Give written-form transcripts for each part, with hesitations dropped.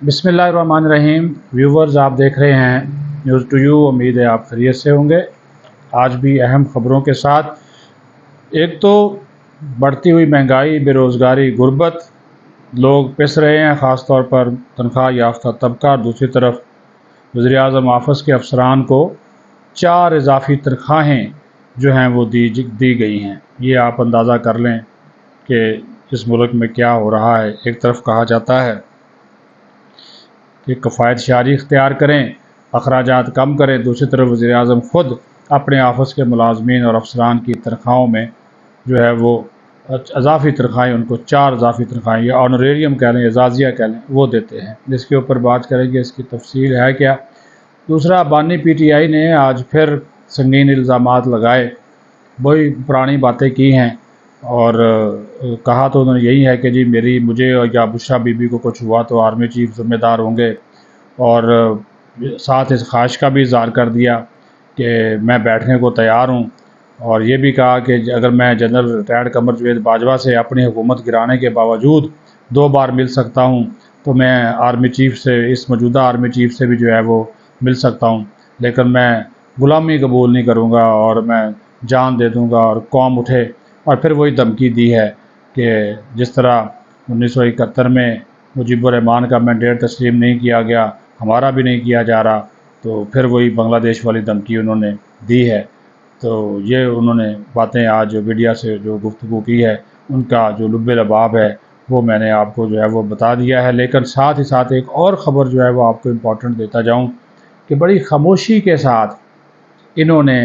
बिस्मिल्लाहिर्रहमानिर्रहीम। व्यूवर्स, आप देख रहे हैं न्यूज़ टू यू। उम्मीद है आप खैरियत से होंगे। आज भी अहम ख़बरों के साथ, एक तो बढ़ती हुई महंगाई, बेरोज़गारी, गुर्बत, लोग पिस रहे हैं, ख़ास तौर पर तनख्वाह याफ्ता तबका। दूसरी तरफ वज़ीर-ए-आज़म ऑफिस के अफसरान को 4 इजाफ़ी तनख्वाहें जो हैं वो दी गई हैं। ये आप अंदाज़ा कर लें कि इस मुल्क में क्या हो रहा है। एक तरफ कहा जाता है कि कफ़ायत शारी इख्तियार करें, अखराजात कम करें, दूसरी तरफ वज़ीर-ए-आज़म ख़ुद अपने ऑफिस के मुलाज़मीन और अफसरान की तनख्वाहों में जो है वो इजाफ़ी तनख्वाहें, उनको 4 इजाफ़ी तनख्वाहें या ऑनरेरियम कह लें, एजाज़िया कह लें, वो देते हैं। जिसके ऊपर बात करेंगे, इसकी तफसील है क्या। दूसरा, बानी PTI ने आज फिर संगीन इल्ज़ामात लगाए, वही पुरानी बातें की हैं और कहा तो उन्होंने यही है कि जी मुझे या बुशरा बीबी को कुछ हुआ तो आर्मी चीफ ज़िम्मेदार होंगे, और साथ इस ख्वाहिश का भी इज़हार कर दिया कि मैं बैठने को तैयार हूँ। और ये भी कहा कि अगर मैं जनरल रिटायर्ड कमर जावेद बाजवा से अपनी हुकूमत गिराने के बावजूद 2 बार मिल सकता हूँ, तो मैं आर्मी चीफ से, इस मौजूदा आर्मी चीफ से भी जो है वो मिल सकता हूँ, लेकिन मैं ग़ुलामी कबूल नहीं करूँगा और मैं जान दे दूँगा और कौम उठे। और फिर वही धमकी दी है कि जिस तरह 1971 में मुजीबुर रहमान का मैंडेट तस्लीम नहीं किया गया, हमारा भी नहीं किया जा रहा, तो फिर वही बांग्लादेश वाली धमकी उन्होंने दी है। तो ये उन्होंने बातें आज मीडिया से जो गुफ्तगू की है, उनका जो लुब्बे लबाब है वो मैंने आपको जो है वो बता दिया है। लेकिन साथ ही साथ एक और ख़बर जो है वो आपको इम्पोर्टेंट देता जाऊँ कि बड़ी खामोशी के साथ इन्होंने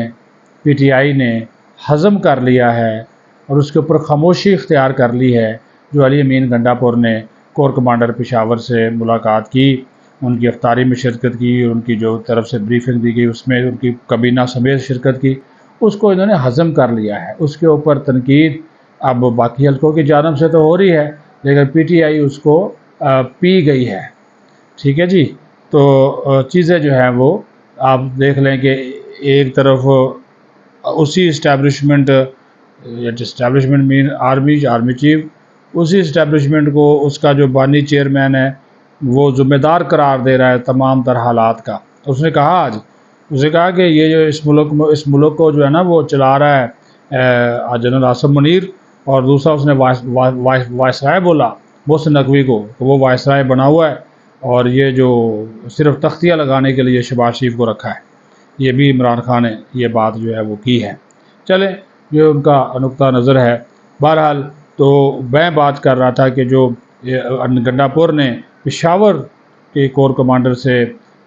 PTI ने हज़म कर लिया है और उसके ऊपर खामोशी इख्तियार कर ली है। जो अली अमीन गंडापुर ने कोर कमांडर पेशावर से मुलाकात की, उनकी इफ्तारी में शिरकत की, उनकी जो तरफ से ब्रीफिंग दी गई उसमें उनकी कबीना समेत शिरकत की, उसको इन्होंने हज़म कर लिया है। उसके ऊपर तनकीद अब बाकी हल्कों की जानिब से तो हो रही है, लेकिन PTI उसको पी गई है। ठीक है जी। तो चीज़ें जो हैं वो आप देख लें कि एक तरफ उसी इस्टेब्लिशमेंट मीन आर्मी चीफ, उसी इस्टेब्लिशमेंट को उसका जो बानी चेयरमैन है वो ज़िम्मेदार करार दे रहा है तमाम तर हालात का। उसने कहा कि ये जो इस मुल्क को जो है ना वो चला रहा है जनरल आसिम मुनीर, और दूसरा उसने वायसराय बोला मोहसिन नकवी को, तो वो वायसराय बना हुआ है और ये जो सिर्फ तख्तियाँ लगाने के लिए शहबाज शरीफ को रखा है। ये भी इमरान खान ने ये बात जो है वो की है। चलें, ये उनका नुक्ता नज़र है। बहरहाल, तो मैं बात कर रहा था कि जो गंडापुर ने पेशावर के कोर कमांडर से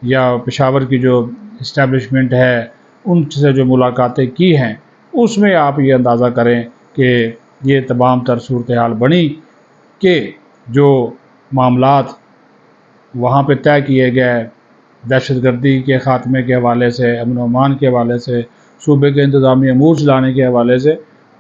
या पेशावर की जो इस्टेब्लिशमेंट है उनसे जो मुलाकातें की हैं, उसमें आप ये अंदाज़ा करें कि ये तमाम तर सूरत हाल बनी कि जो मामलात वहाँ पे तय किए गए, दहशतगर्दी के ख़ात्मे के हवाले से, अमन व अमान के हवाले से, सूबे के इंतज़ामी अमूर चलाने के हवाले से,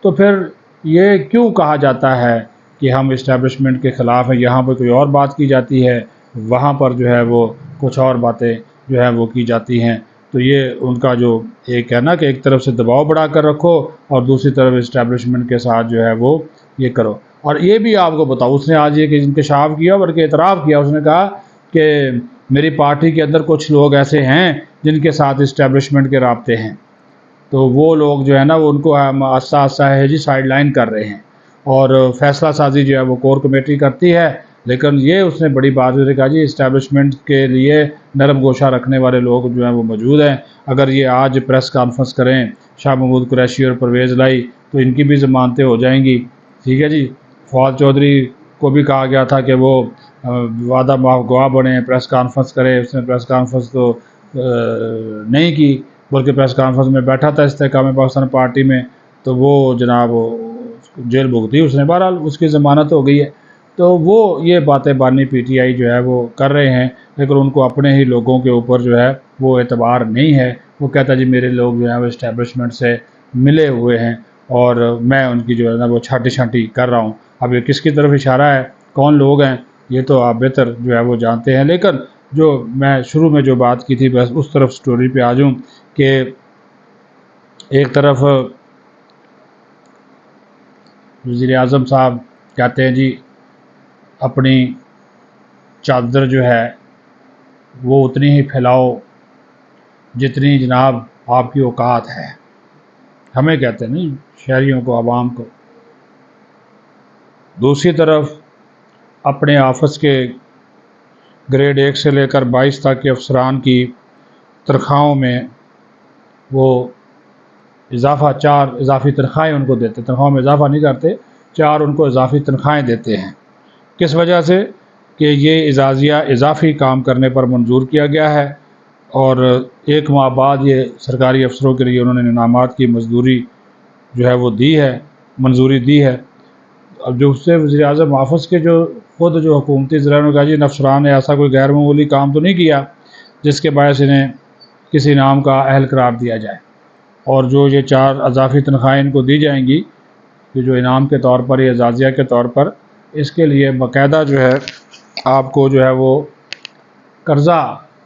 तो फिर ये क्यों कहा जाता है कि हम इस्टेब्लिशमेंट के ख़िलाफ़ हैं। यहाँ पर कोई और बात की जाती है, वहाँ पर जो है वो कुछ और बातें जो है वो की जाती हैं। तो ये उनका जो एक है ना कि एक तरफ से दबाव बढ़ा कर रखो और दूसरी तरफ इस्टेब्लिशमेंट के साथ जो है वो ये करो। और ये भी आपको बताओ, उसने आज ये इंकशाफ किया, बल्कि एतराफ़ किया, उसने कहा कि मेरी पार्टी के अंदर कुछ लोग ऐसे हैं जिनके साथ इस्टेब्लिशमेंट के राब्ते हैं, तो वो लोग जो है ना वो उनको हम आस्ता आस्ता है जी साइड लाइन कर रहे हैं, और फ़ैसला साजी जो है वो कोर कमेटी करती है। लेकिन ये उसने बड़ी बात उसने कहा जी इस्टेब्लिशमेंट के लिए नरम गोशा रखने वाले लोग जो हैं वो मौजूद हैं। अगर ये आज प्रेस कॉन्फ्रेंस करें, शाह महमूद कुरैशी और परवेज़ लाई, तो इनकी भी ज़मानतें हो जाएंगी। ठीक है जी। फवाद चौधरी को भी कहा गया था कि वो वादा माफ गवाह बने, प्रेस कॉन्फ्रेंस करे, उसने प्रेस कॉन्फ्रेंस तो नहीं की, बल्कि प्रेस कॉन्फ्रेंस में बैठा था इस्तेहकाम पाकिस्तान पार्टी में, तो वो जनाब जेल भुगती उसने। बहरहाल उसकी ज़मानत हो गई है। तो वो ये बातें बानी PTI जो है वो कर रहे हैं, लेकिन उनको अपने ही लोगों के ऊपर जो है वो एतबार नहीं है। वो कहता जी मेरे लोग जो हैं वो इस्टेब्लिशमेंट से मिले हुए हैं और मैं उनकी जो है ना वो छाटी छाटी कर रहा हूँ। अब ये किसकी तरफ इशारा है, कौन लोग हैं, ये तो आप बेहतर जो है वो जानते हैं। लेकिन जो मैं शुरू में जो बात की थी, बस उस तरफ स्टोरी पे आ जाऊँ कि एक तरफ वज़ीर-ए-आज़म साहब कहते हैं जी अपनी चादर जो है वो उतनी ही फैलाओ जितनी जनाब आपकी औकात है। हमें कहते हैं नहीं, शहरियों को, आवाम को। दूसरी तरफ अपने ऑफिस के ग्रेड 1 से लेकर 22 तक के अफसरान की तनख्वाहों में वो इजाफ़ा 4 इजाफ़ी तनख्वाहें उनको देते, तनख्वाह में इजाफ़ा नहीं करते, 4 उनको इजाफ़ी तनख्वाहें देते हैं। किस वजह से? कि ये एजाज़िया इजाफ़ी काम करने पर मंजूर किया गया है और 1 माह बाद ये सरकारी अफसरों के लिए उन्होंने इनामात की मजदूरी जो है वो दी है, मंजूरी दी है। अब जो उससे वज़ीर-ए-आज़म ऑफिस के जो खुद जो हुकूमती ज़राए ने कहा जी इन अफसरान ने ऐसा कोई गैर मामूली काम तो नहीं किया जिसके बायस इन्हें किसी इनाम का अहल करार दिया जाए। और जो ये 4 इजाफ़ी तनख्वाहें इनको दी जाएंगी कि जो इनाम के तौर पर या एजाज़िया के तौर पर, इसके लिए बाकायदा जो है आपको जो है वो कर्ज़ा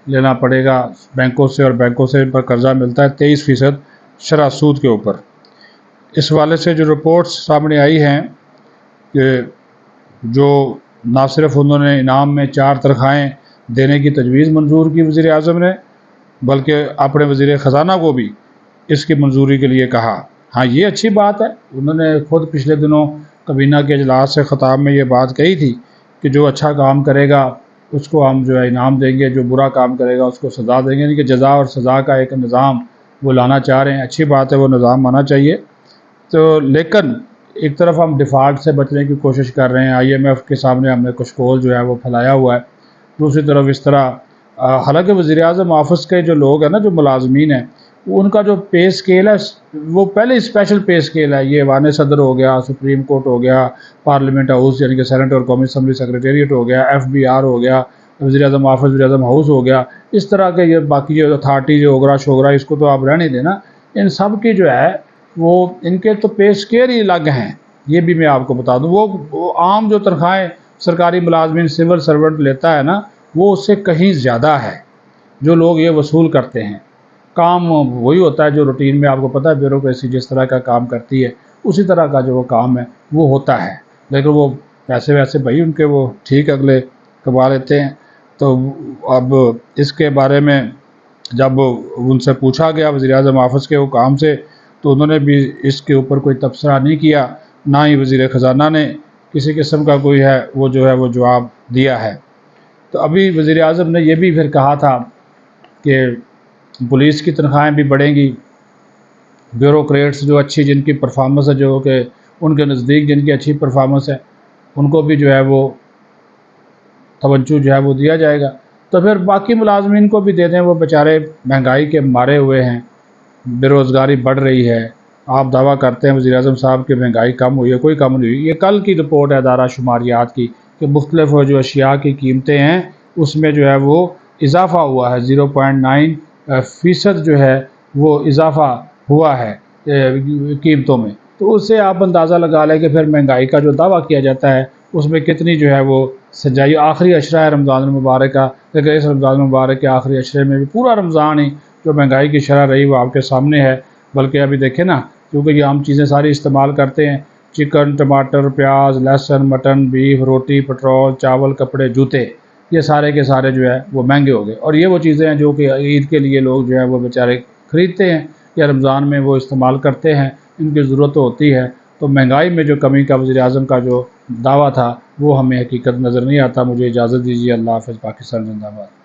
लेना पड़ेगा बैंकों से, और बैंकों से इन पर कर्ज़ा मिलता है 23% शरह सूद के ऊपर। इस हवाले से जो रिपोर्ट्स सामने आई हैं कि जो ना सिर्फ उन्होंने इनाम में 4 तनख्वाहें देने की तजवीज़ मंजूर की वज़ीर-ए-आज़म ने, बल्कि अपने वज़ीर ख़ज़ाना को भी इसकी मंजूरी के लिए कहा। हाँ, ये अच्छी बात है। उन्होंने खुद पिछले दिनों कबीना के इजलास से ख़िताब में ये बात कही थी कि जो अच्छा काम करेगा उसको हम जो है इनाम देंगे, जो बुरा काम करेगा उसको सज़ा देंगे। यानी कि जज़ा और सज़ा का एक निज़ाम वो लाना चाह रहे हैं। अच्छी बात है, वो निज़ाम आना चाहिए। तो लेकिन एक तरफ हम डिफ़ॉल्ट से बचने की कोशिश कर रहे हैं, IMF के सामने हमने कुछ कौल जो है वो फैलाया हुआ है। दूसरी तरफ इस तरह हालांकि वज़ीर-ए-आज़म ऑफिस के जो लोग हैं ना, जो मुलाजमीन हैं, उनका जो पे स्केल है वो पहले स्पेशल पे स्केल है। ये ऐवान सदर हो गया, सुप्रीम कोर्ट हो गया, पार्लियामेंट हाउस यानी कि सेनेट और कौमी असम्बली सेक्रेटेरिएट हो गया, FBR हो गया, वज़ीर-ए-आज़म ऑफिस, वज़ीर-ए-आज़म हाउस हो गया। इस तरह के ये बाकी जो अथॉरिटी जो ओगरा शोगरा, इसको तो आप रहने देना। इन सब की जो है वो इनके तो पे स्केल ही अलग हैं। ये भी मैं आपको बता दूँ, वो आम जो तनख्वाहें सरकारी मुलाजमीन सिविल सर्वेंट लेता है ना, वो उससे कहीं ज़्यादा है जो लोग ये वसूल करते हैं। काम वही होता है जो रूटीन में आपको पता है ब्यूरोक्रेसी जिस तरह का काम करती है, उसी तरह का जो वो काम है वो होता है। लेकिन वो पैसे वैसे भाई उनके वो ठीक अगले कमा लेते हैं। तो अब इसके बारे में जब उनसे पूछा गया वज़ीर-ए-आज़म ऑफिस के हुकाम से, तो उन्होंने भी इसके ऊपर कोई तबसरा नहीं किया, ना ही वज़ीर ख़ज़ाना ने किसी किस्म का कोई है वो जो है वो जवाब दिया है। तो अभी वज़ीर-ए-आज़म ने यह भी फिर कहा था कि पुलिस की तनख्वाहें भी बढ़ेंगी, ब्यूरोक्रेट्स जो अच्छी जिनकी परफॉर्मेंस है, जो कि उनके नज़दीक जिनकी अच्छी परफॉर्मेंस है, उनको भी जो है वो तवज्जो जो है वो दिया जाएगा। तो फिर बाकी मुलाजमीन को भी दे दें, वो बेचारे महंगाई के मारे हुए हैं, बेरोज़गारी बढ़ रही है। आप दावा करते हैं वज़ीर-ए-आज़म साहब कि महंगाई कम हुई है, कोई कम नहीं हुई। ये कल की रिपोर्ट है अदारा शुमारियात की कि मुख्तलिफ जो अशिया की कीमतें हैं उसमें जो है वो इजाफ़ा हुआ है, 0.9% जो है वो इजाफ़ा हुआ है कीमतों में। तो उससे आप अंदाज़ा लगा लें कि फिर महंगाई का जो दावा किया जाता है उसमें कितनी जो है वो सच्चाई। आखिरी अशरा है रमज़ान मुबारक का, लेकिन इस रमज़ान मुबारक के आखिरी अशरे में भी पूरा रमज़ान ही जो महंगाई की शरह रही वो आपके सामने है। बल्कि अभी देखें ना, क्योंकि ये आम चीज़ें सारी इस्तेमाल करते हैं, चिकन, टमाटर, प्याज, लहसुन, मटन, बीफ, रोटी, पेट्रोल, चावल, कपड़े, जूते, ये सारे के सारे जो है वो महंगे हो गए। और ये वो चीज़ें हैं जो कि ईद के लिए लोग जो है वो बेचारे ख़रीदते हैं या रमज़ान में वो इस्तेमाल करते हैं, इनकी ज़रूरत तो होती है। तो महंगाई में जो कमी का वज़ीर-ए-आज़म का जो दावा था वो हमें हकीकत नज़र नहीं आता। मुझे इजाज़त दीजिए। अल्लाह हाफ़िज़। पाकिस्तान ज़िंदाबाद।